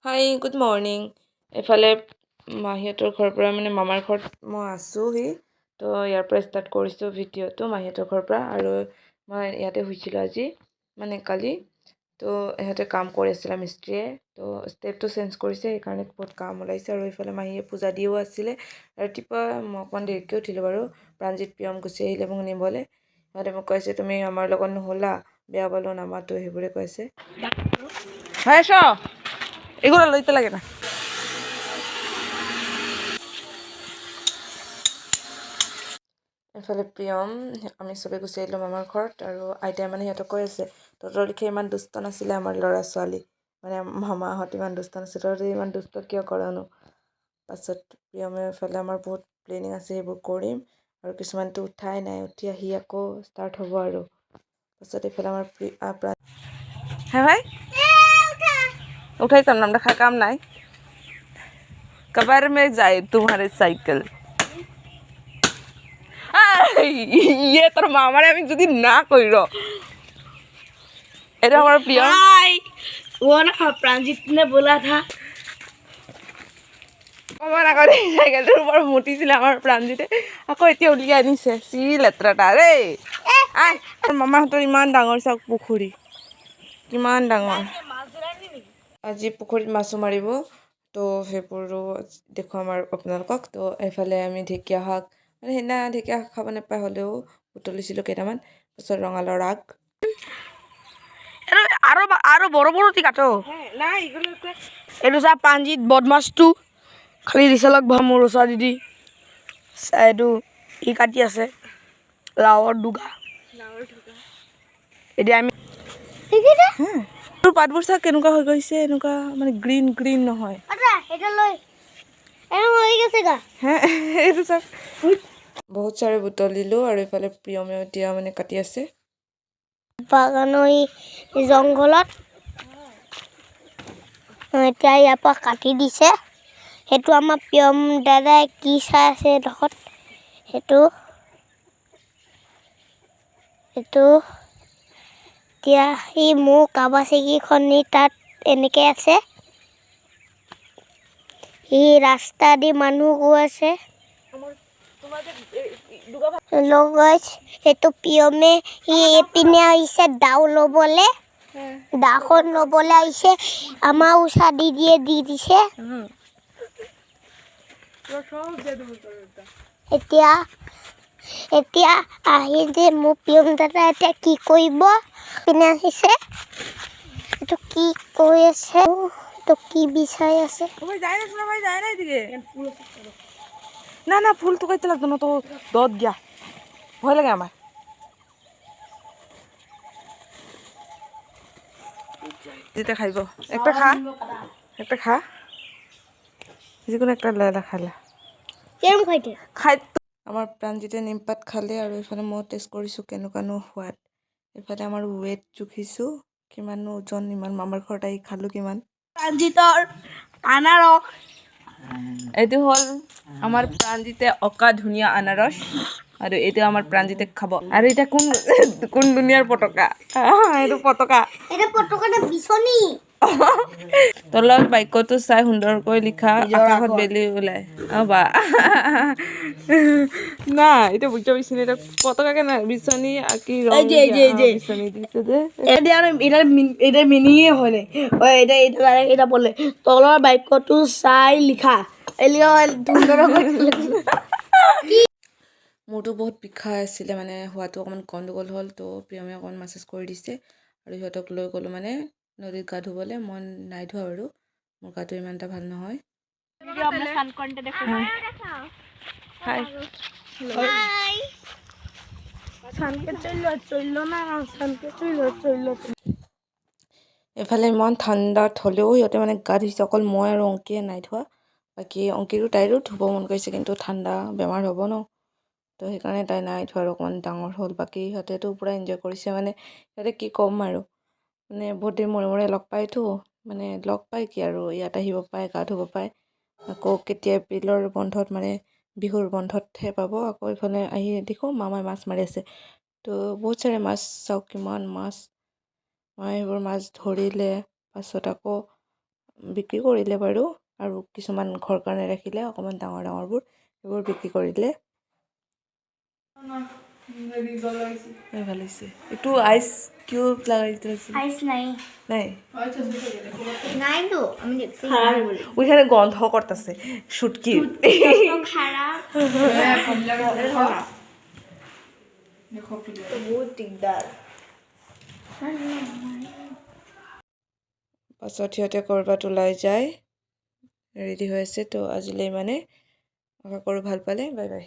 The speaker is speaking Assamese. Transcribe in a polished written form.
Hi good morning. এফালে মাহীহঁতৰ ঘৰৰ পৰা মামাৰ ঘৰত মই আছোঁহি। তো ইয়াৰ পৰা ষ্টাৰ্ট কৰিছোঁ ভিডিঅ'টো মাহীহঁতৰ ঘৰৰ পৰা। আৰু মই ইয়াতে শুইছিলোঁ আজি কালি। তো ইহঁতে কাম কৰি আছিলে মিস্ত্ৰীয়ে। তো ষ্টেপটো চেঞ্জ কৰিছে, সেইকাৰণে বহুত কাম ওলাইছে। আৰু এইফালে মাহীয়ে পূজা দিও আছিলে। ৰাতিপুৱা মই অকণমান দেৰিকৈ উঠিলোঁ বাৰু। প্ৰাণজিত প্ৰিয়ম গুচি আহিলে মোক নিবলৈ। সিহঁতে মোক কৈছে তুমি আমাৰ লগত নহ'লা, বেয়া পালোঁ নামাতো, সেইবোৰে কৈছে। এগুলো লইতে লাগে না। এফালে প্ৰিয়ম আমি চবে গুচি আহিলোঁ মামাৰ ঘৰত। আৰু আইতাই সিহঁতক কৈ আছে তহঁতৰ লিখে ইমান দুষ্ট নাছিলে আমাৰ ল'ৰা ছোৱালী, মামাহঁত ইমান দুষ্ট নাছিলে, তহঁতে ইমান দুষ্ট কিয় কৰানো। পাছত প্ৰিয়মে এফালে আমাৰ বহুত প্লেনিং আছে, সেইবোৰ কৰিম। আৰু কিছুমানটো উঠাই নাই, উঠি আহি আকৌ ষ্টাৰ্ট হ'ব। আৰু পাছত এইফালে আমাৰ হ্যাঁ ভাই उठाई नाम रखा काम नहीं कबार में जाए तुम्हारे साइकिल ये তোর মামারে আমি যদি না কইরো এটা আমার প্রিয় वो ना प्रांजित ने बोला था মনা করে সাইকেলটোৰ ওপৰত মুতিছিলে আমাৰ প্ৰাণজিতে, আকৌ এতিয়া উলিয়াই আনিছে চি লেতেৰাটা ৰে। মামাহঁতৰ ইমান ডাঙৰ চাওক পুখুৰী, কিমান ডাঙৰ। আজি পুখুৰীত মাছো মাৰিব, তো সেইবোৰো দেখুৱাম আৰু আপোনালোকক। তো এইফালে আমি ঢেকীয়া শাক সেইদিনা ঢেকীয়া শাক খাব নাপায়, হ'লেও বুটলিছিলোঁ কেইটামান। তাৰপিছত ৰঙালাওৰ আগ আরো আরো বড় বড় টি কাটো না এগুলো এটা যা পাঞ্জিত বদমাছটো খালি দিছালক মোৰ ওচৰ দিদি এইটো ই কাটি আছে লাওৰ দুগা এতিয়া আমি পাতবোৰ চা কেনেকুৱা হৈ গৈছে, এনেকুৱা গ্ৰীণ গ্ৰীণ নহয়। এইটো চাওক বহুত চাৰি বুটলিলোঁ। আৰু এইফালে প্ৰিয়মে এতিয়া কাটি আছে বাগানৰ জংঘলত। এতিয়া ইয়াৰ পৰা কাটি দিছে। সেইটো আমাৰ প্ৰিয়ম দাদাই কি চাই আছে এডোখৰত, সেইটো এতিয়া সি মোৰ কাবাচিকিখন নি তাত এনেকৈ আছে। সি ৰাস্তা দি মানুহ গৈ আছে। সেইটো প্ৰিয়মে সি এইপিনে আহিছে দাও ল'বলৈ, দাখন ল'বলৈ আহিছে। আমাৰ উষা দিদিয়ে দি দিছে। এতিয়া আহি যে মোৰ প্ৰিয়ম দাদা এতিয়া কি কৰিব, পিনে আহিছে। এইটো কি কৈ আছে, এইটো কি বিচাৰি আছে। না না ফুল তো কাইতে লাগতো না, তো দত গিয়া ভয় লাগে আমার। যেটা খাইব একটা খা, একটা খা, যিকোনো একটা লেলা খালে খাই। আমাৰ প্ৰাণজিতে নিমপাত খালে। আৰু এইফালে মই টেষ্ট কৰিছোঁ কেনেকুৱানো সোৱাদ। এইফালে আমাৰ ৱেট জুখিছোঁ, কিমাননো ওজন, ইমান মামাৰ ঘৰত আহি খালোঁ কিমান। প্ৰাঞ্জিতৰ আনাৰস এইটো হ'ল আমাৰ প্ৰাণজিতে অকা ধুনীয়া আনাৰস। আৰু এইটো আমাৰ প্ৰাণজিতে খাব। আৰু এটা কোন কোন দুনিয়াৰ পতকা, এইটো পতকা, তলত বাক্যটো চাই সুন্দৰকৈ লিখা, আকাশত বেলি ওলাই। বা না এটা বুঝতে পারছি না, এটা পতাকা কেন বিছনি আঁকি রং বিছনি দিছে যে এটা মিনিঙে হয় নাই। এটা বলে তলৰ বাক্যটো চাই লিখা। মোৰতো বহুত বিষাই আছিলে, হোৱাটো অকণমান গণ্ডগোল হ'ল। তো প্ৰিয়মে অকণমান মাছাজ কৰি দিছে। আৰু সিহঁতক লৈ গ'লোঁ নদীত গা ধুবলৈ। মই নাই ধোৱা বাৰু, মোৰ গাটো ইমান এটা ভাল নহয়। এফালে ইমান ঠাণ্ডাত হ'লেও সিহঁতে গা ধুইছে, অকল মই আৰু অংকিয়ে নাই ধোৱা। বাকী অংকিৰো তাইৰো ধুব মন কৰিছে, কিন্তু ঠাণ্ডা বেমাৰ হ'ব ন, তো সেইকাৰণে তাই নাই ধোৱা। আৰু অকণমান ডাঙৰ হ'ল, বাকী সিহঁতেতো পূৰা এনজয় কৰিছে। সিহঁতে কি ক'ম আৰু, বহুত দিন মূৰে মূৰে লগ পায়তো, লগ পায় কি আৰু, ইয়াত আহিব পায়, গা ধুব পায়। আকৌ কেতিয়া এপ্ৰিলৰ বন্ধত বিহুৰ বন্ধতহে পাব। আকৌ এইফালে আহি দেখোঁ মামাই মাছ মাৰি আছে। তো বহুত চাৰি মাছ, চাওক কিমান মাছ। সেইবোৰ মাছ ধৰিলে, পাছত আকৌ বিক্ৰী কৰিলে বাৰু আৰু কিছুমান ঘৰ কাৰণে ৰাখিলে অকণমান ডাঙৰ ডাঙৰবোৰ সেইবোৰ বিক্ৰী কৰিলে ভাল হৈছে এইটো আইচ কিউব লগাই আইস নাই নাই নাই তো আমি দেখছি ওইখানে গন্ধ করতেছে শুটকি খারাপ বহুত দিগদাৰ পাছত সিহঁতে ক'ৰবাত ওলাই যায় ৰেডি হৈ আছে তো আজিলৈ মানে আশা কৰোঁ ভাল পালে বাই বাই